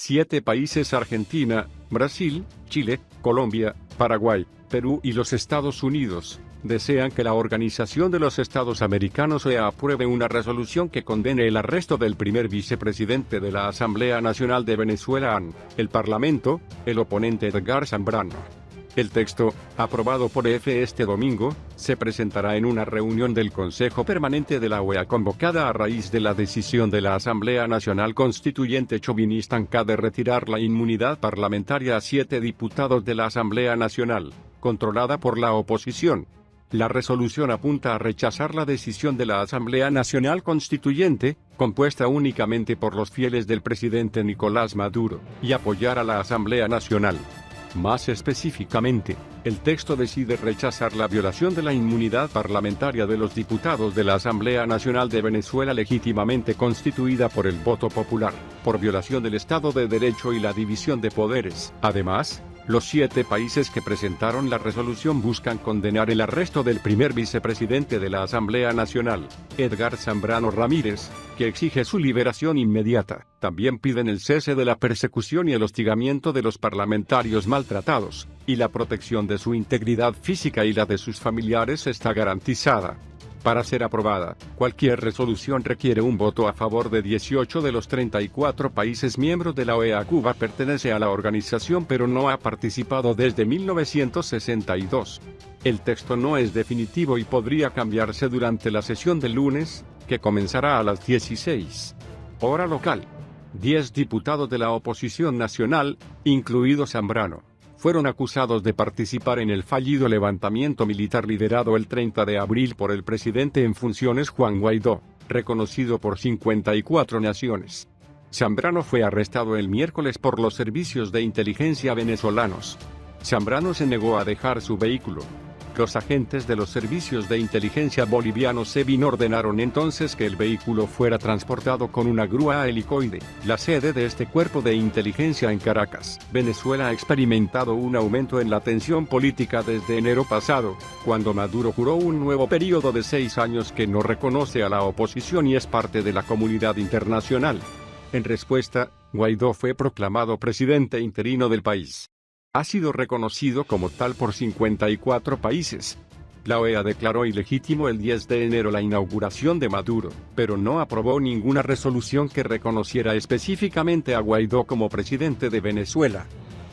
7 países: Argentina, Brasil, Chile, Colombia, Paraguay, Perú y los Estados Unidos, desean que la Organización de los Estados Americanos OEA apruebe una resolución que condene el arresto del primer vicepresidente de la Asamblea Nacional de Venezuela, el Parlamento, el oponente Edgar Zambrano. El texto, aprobado por este domingo, se presentará en una reunión del Consejo Permanente de la OEA convocada a raíz de la decisión de la Asamblea Nacional Constituyente Chauvinista de retirar la inmunidad parlamentaria a 7 diputados de la Asamblea Nacional, controlada por la oposición. La resolución apunta a rechazar la decisión de la Asamblea Nacional Constituyente, compuesta únicamente por los fieles del presidente Nicolás Maduro, y apoyar a la Asamblea Nacional. Más específicamente, el texto decide rechazar la violación de la inmunidad parlamentaria de los diputados de la Asamblea Nacional de Venezuela legítimamente constituida por el voto popular, por violación del Estado de Derecho y la división de poderes. Además, los 7 países que presentaron la resolución buscan condenar el arresto del primer vicepresidente de la Asamblea Nacional, Edgar Zambrano Ramírez, que exige su liberación inmediata. También piden el cese de la persecución y el hostigamiento de los parlamentarios maltratados, y la protección de su integridad física y la de sus familiares está garantizada. Para ser aprobada, cualquier resolución requiere un voto a favor de 18 de los 34 países miembros de la OEA. Cuba pertenece a la organización pero no ha participado desde 1962. El texto no es definitivo y podría cambiarse durante la sesión del lunes, que comenzará a las 16 hora local. 10 diputados de la oposición nacional, incluido Zambrano, fueron acusados de participar en el fallido levantamiento militar liderado el 30 de abril por el presidente en funciones Juan Guaidó, reconocido por 54 naciones. Zambrano fue arrestado el miércoles por los servicios de inteligencia venezolanos. Zambrano se negó a dejar su vehículo. Los agentes de los servicios de inteligencia bolivianos SEBIN ordenaron entonces que el vehículo fuera transportado con una grúa a Helicoide, la sede de este cuerpo de inteligencia en Caracas. Venezuela ha experimentado un aumento en la tensión política desde enero pasado, cuando Maduro juró un nuevo periodo de 6 años que no reconoce a la oposición y es parte de la comunidad internacional. En respuesta, Guaidó fue proclamado presidente interino del país. Ha sido reconocido como tal por 54 países. La OEA declaró ilegítimo el 10 de enero la inauguración de Maduro, pero no aprobó ninguna resolución que reconociera específicamente a Guaidó como presidente de Venezuela.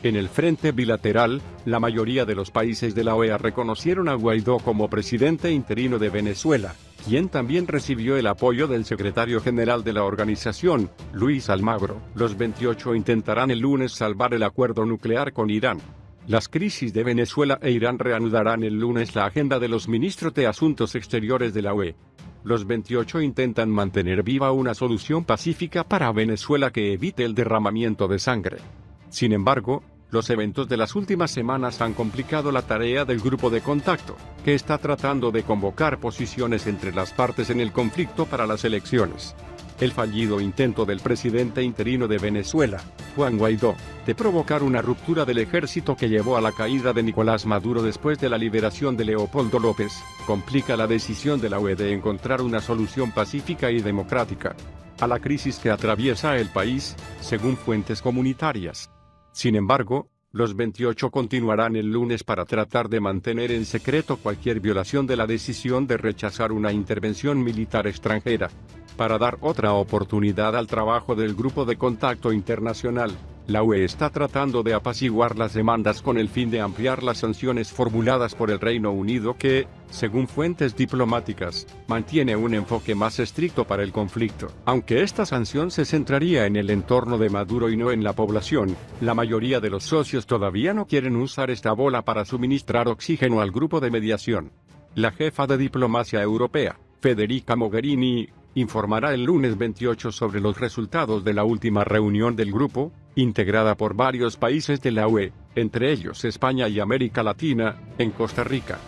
En el frente bilateral, la mayoría de los países de la OEA reconocieron a Guaidó como presidente interino de Venezuela, quien también recibió el apoyo del secretario general de la organización, Luis Almagro. Los 28 intentarán el lunes salvar el acuerdo nuclear con Irán. Las crisis de Venezuela e Irán reanudarán el lunes la agenda de los ministros de Asuntos Exteriores de la UE. Los 28 intentan mantener viva una solución pacífica para Venezuela que evite el derramamiento de sangre. Sin embargo, los eventos de las últimas semanas han complicado la tarea del grupo de contacto, que está tratando de convocar posiciones entre las partes en el conflicto para las elecciones. El fallido intento del presidente interino de Venezuela, Juan Guaidó, de provocar una ruptura del ejército que llevó a la caída de Nicolás Maduro después de la liberación de Leopoldo López, complica la decisión de la UE de encontrar una solución pacífica y democrática a la crisis que atraviesa el país, según fuentes comunitarias. Sin embargo, los 28 continuarán el lunes para tratar de mantener en secreto cualquier violación de la decisión de rechazar una intervención militar extranjera. Para dar otra oportunidad al trabajo del Grupo de Contacto Internacional, la UE está tratando de apaciguar las demandas con el fin de ampliar las sanciones formuladas por el Reino Unido que, según fuentes diplomáticas, mantiene un enfoque más estricto para el conflicto. Aunque esta sanción se centraría en el entorno de Maduro y no en la población, la mayoría de los socios todavía no quieren usar esta bola para suministrar oxígeno al grupo de mediación. La jefa de diplomacia europea, Federica Mogherini, informará el lunes 28 sobre los resultados de la última reunión del grupo, integrada por varios países de la UE, entre ellos España y América Latina, en Costa Rica.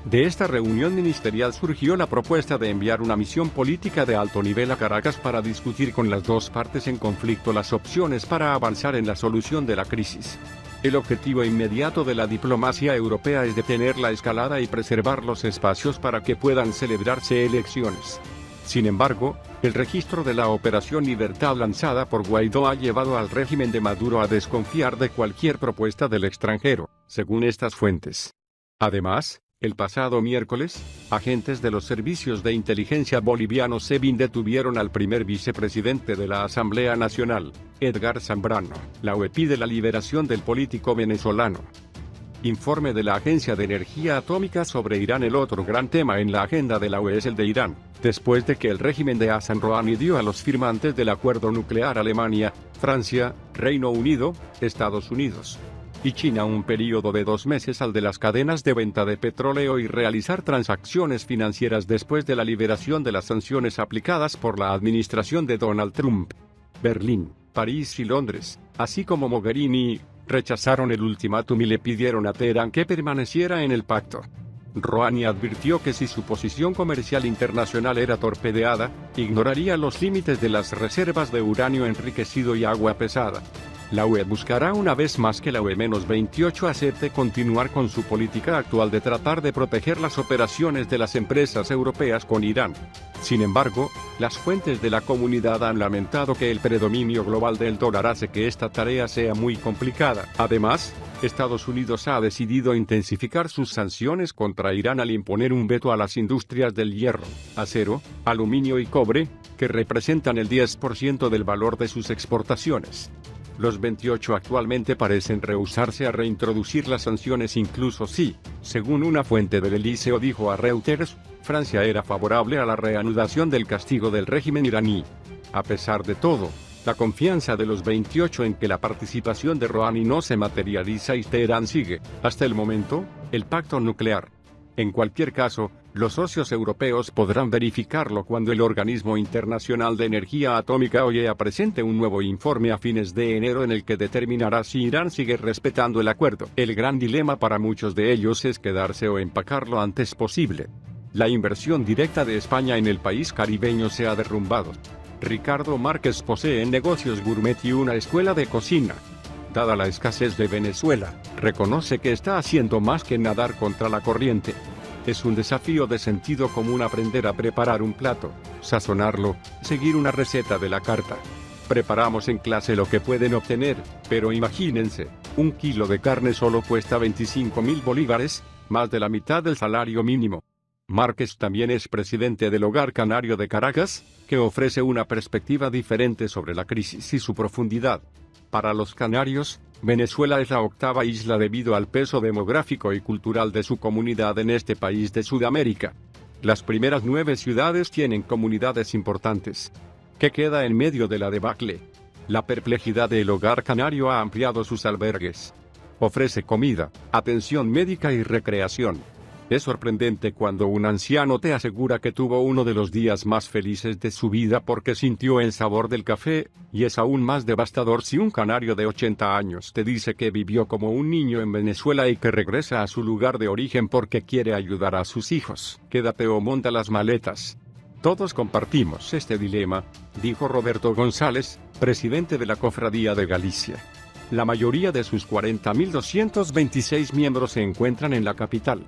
De esta reunión ministerial surgió la propuesta de enviar una misión política de alto nivel a Caracas para discutir con las dos partes en conflicto las opciones para avanzar en la solución de la crisis. El objetivo inmediato de la diplomacia europea es detener la escalada y preservar los espacios para que puedan celebrarse elecciones. Sin embargo, el registro de la Operación Libertad lanzada por Guaidó ha llevado al régimen de Maduro a desconfiar de cualquier propuesta del extranjero, según estas fuentes. Además, el pasado miércoles, agentes de los servicios de inteligencia bolivianos SEBIN detuvieron al primer vicepresidente de la Asamblea Nacional, Edgar Zambrano. La UE pide la liberación del político venezolano. Informe de la Agencia de Energía Atómica sobre Irán. El otro gran tema en la agenda de la UE es el de Irán, después de que el régimen de Hassan Rouhani dio a los firmantes del acuerdo nuclear Alemania, Francia, Reino Unido, Estados Unidos y China un periodo de 2 meses al de las cadenas de venta de petróleo y realizar transacciones financieras después de la liberación de las sanciones aplicadas por la administración de Donald Trump. Berlín, París y Londres, así como Mogherini, rechazaron el ultimátum y le pidieron a Teherán que permaneciera en el pacto. Rouhani advirtió que si su posición comercial internacional era torpedeada, ignoraría los límites de las reservas de uranio enriquecido y agua pesada. La UE buscará una vez más que la UE-28 acepte continuar con su política actual de tratar de proteger las operaciones de las empresas europeas con Irán. Sin embargo, las fuentes de la comunidad han lamentado que el predominio global del dólar hace que esta tarea sea muy complicada. Además, Estados Unidos ha decidido intensificar sus sanciones contra Irán al imponer un veto a las industrias del hierro, acero, aluminio y cobre, que representan el 10% del valor de sus exportaciones. Los 28 actualmente parecen rehusarse a reintroducir las sanciones incluso si, según una fuente del Eliseo dijo a Reuters, Francia era favorable a la reanudación del castigo del régimen iraní. A pesar de todo, la confianza de los 28 en que la participación de Rouhani no se materializa y Teherán sigue, hasta el momento, el pacto nuclear. En cualquier caso, los socios europeos podrán verificarlo cuando el Organismo Internacional de Energía Atómica OIEA presente un nuevo informe a fines de enero en el que determinará si Irán sigue respetando el acuerdo. El gran dilema para muchos de ellos es quedarse o empacar lo antes posible. La inversión directa de España en el país caribeño se ha derrumbado. Ricardo Márquez posee negocios gourmet y una escuela de cocina. Dada la escasez de Venezuela, reconoce que está haciendo más que nadar contra la corriente. Es un desafío de sentido común aprender a preparar un plato, sazonarlo, seguir una receta de la carta. Preparamos en clase lo que pueden obtener, pero imagínense, 1 kilo de carne solo cuesta 25.000 bolívares, más de la mitad del salario mínimo. Márquez también es presidente del Hogar Canario de Caracas, que ofrece una perspectiva diferente sobre la crisis y su profundidad. Para los canarios, Venezuela es la 8ª isla debido al peso demográfico y cultural de su comunidad en este país de Sudamérica. Las primeras 9 ciudades tienen comunidades importantes. ¿Qué queda en medio de la debacle? La perplejidad del Hogar Canario ha ampliado sus albergues. Ofrece comida, atención médica y recreación. Es sorprendente cuando un anciano te asegura que tuvo uno de los días más felices de su vida porque sintió el sabor del café, y es aún más devastador si un canario de 80 años te dice que vivió como un niño en Venezuela y que regresa a su lugar de origen porque quiere ayudar a sus hijos. Quédate o monta las maletas. Todos compartimos este dilema, dijo Roberto González, presidente de la Cofradía de Galicia. La mayoría de sus 40.226 miembros se encuentran en la capital.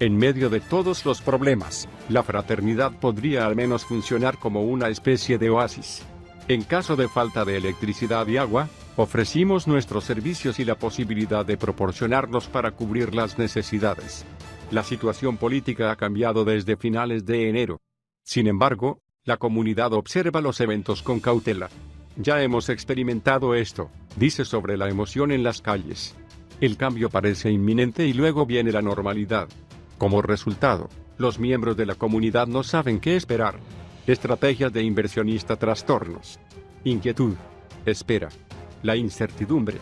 En medio de todos los problemas, la fraternidad podría al menos funcionar como una especie de oasis. En caso de falta de electricidad y agua, ofrecimos nuestros servicios y la posibilidad de proporcionarlos para cubrir las necesidades. La situación política ha cambiado desde finales de enero. Sin embargo, la comunidad observa los eventos con cautela. Ya hemos experimentado esto, dice sobre la emoción en las calles. El cambio parece inminente y luego viene la normalidad. Como resultado, los miembros de la comunidad no saben qué esperar. Estrategias de inversionista, trastornos, inquietud, espera, la incertidumbre.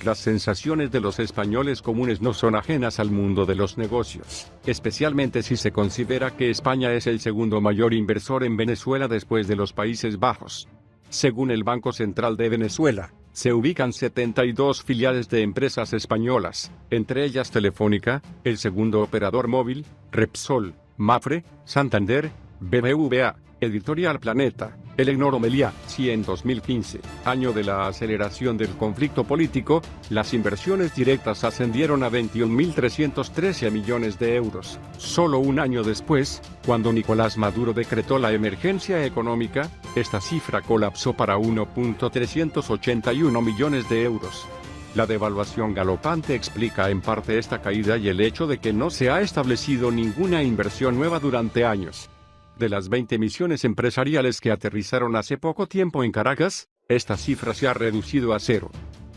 Las sensaciones de los españoles comunes no son ajenas al mundo de los negocios, especialmente si se considera que España es el segundo mayor inversor en Venezuela después de los Países Bajos. Según el Banco Central de Venezuela, se ubican 72 filiales de empresas españolas, entre ellas Telefónica, el segundo operador móvil, Repsol, Mapfre, Santander, BBVA, Editorial Planeta. Eleonor Meliá. Si en 2015, año de la aceleración del conflicto político, las inversiones directas ascendieron a 21.313 millones de euros. Solo un año después, cuando Nicolás Maduro decretó la emergencia económica, esta cifra colapsó para 1.381 millones de euros. La devaluación galopante explica en parte esta caída y el hecho de que no se ha establecido ninguna inversión nueva durante años. De las 20 misiones empresariales que aterrizaron hace poco tiempo en Caracas, esta cifra se ha reducido a 0.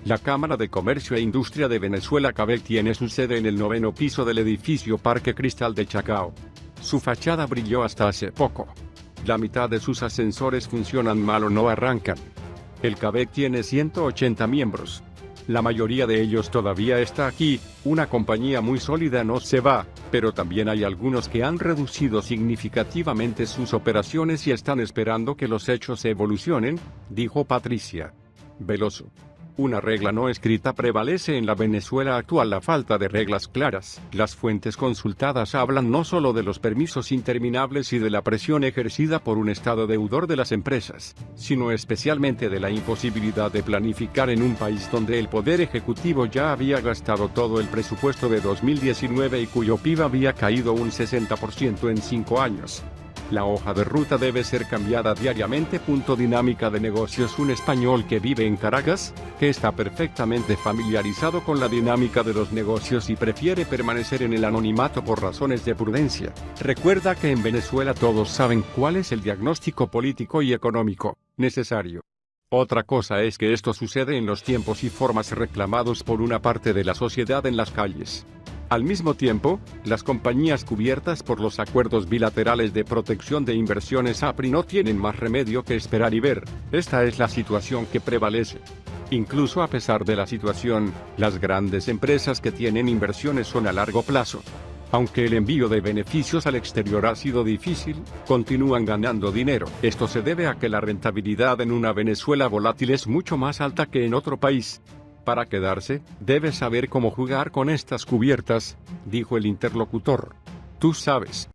La Cámara de Comercio e Industria de Venezuela CABEC tiene su sede en el 9º piso del edificio Parque Cristal de Chacao. Su fachada brilló hasta hace poco. La mitad de sus ascensores funcionan mal o no arrancan. El CABEC tiene 180 miembros. La mayoría de ellos todavía está aquí, una compañía muy sólida no se va, pero también hay algunos que han reducido significativamente sus operaciones y están esperando que los hechos evolucionen, dijo Patricia Veloso. Una regla no escrita prevalece en la Venezuela actual: la falta de reglas claras. Las fuentes consultadas hablan no solo de los permisos interminables y de la presión ejercida por un Estado deudor de las empresas, sino especialmente de la imposibilidad de planificar en un país donde el Poder Ejecutivo ya había gastado todo el presupuesto de 2019 y cuyo PIB había caído un 60% en 5 años. La hoja de ruta debe ser cambiada diariamente. Dinámica de negocios. Un español que vive en Caracas, que está perfectamente familiarizado con la dinámica de los negocios y prefiere permanecer en el anonimato por razones de prudencia, recuerda que en Venezuela todos saben cuál es el diagnóstico político y económico necesario. Otra cosa es que esto sucede en los tiempos y formas reclamados por una parte de la sociedad en las calles. Al mismo tiempo, las compañías cubiertas por los acuerdos bilaterales de protección de inversiones APRI no tienen más remedio que esperar y ver. Esta es la situación que prevalece. Incluso a pesar de la situación, las grandes empresas que tienen inversiones son a largo plazo. Aunque el envío de beneficios al exterior ha sido difícil, continúan ganando dinero. Esto se debe a que la rentabilidad en una Venezuela volátil es mucho más alta que en otro país. Para quedarse, debes saber cómo jugar con estas cubiertas, dijo el interlocutor. Tú sabes.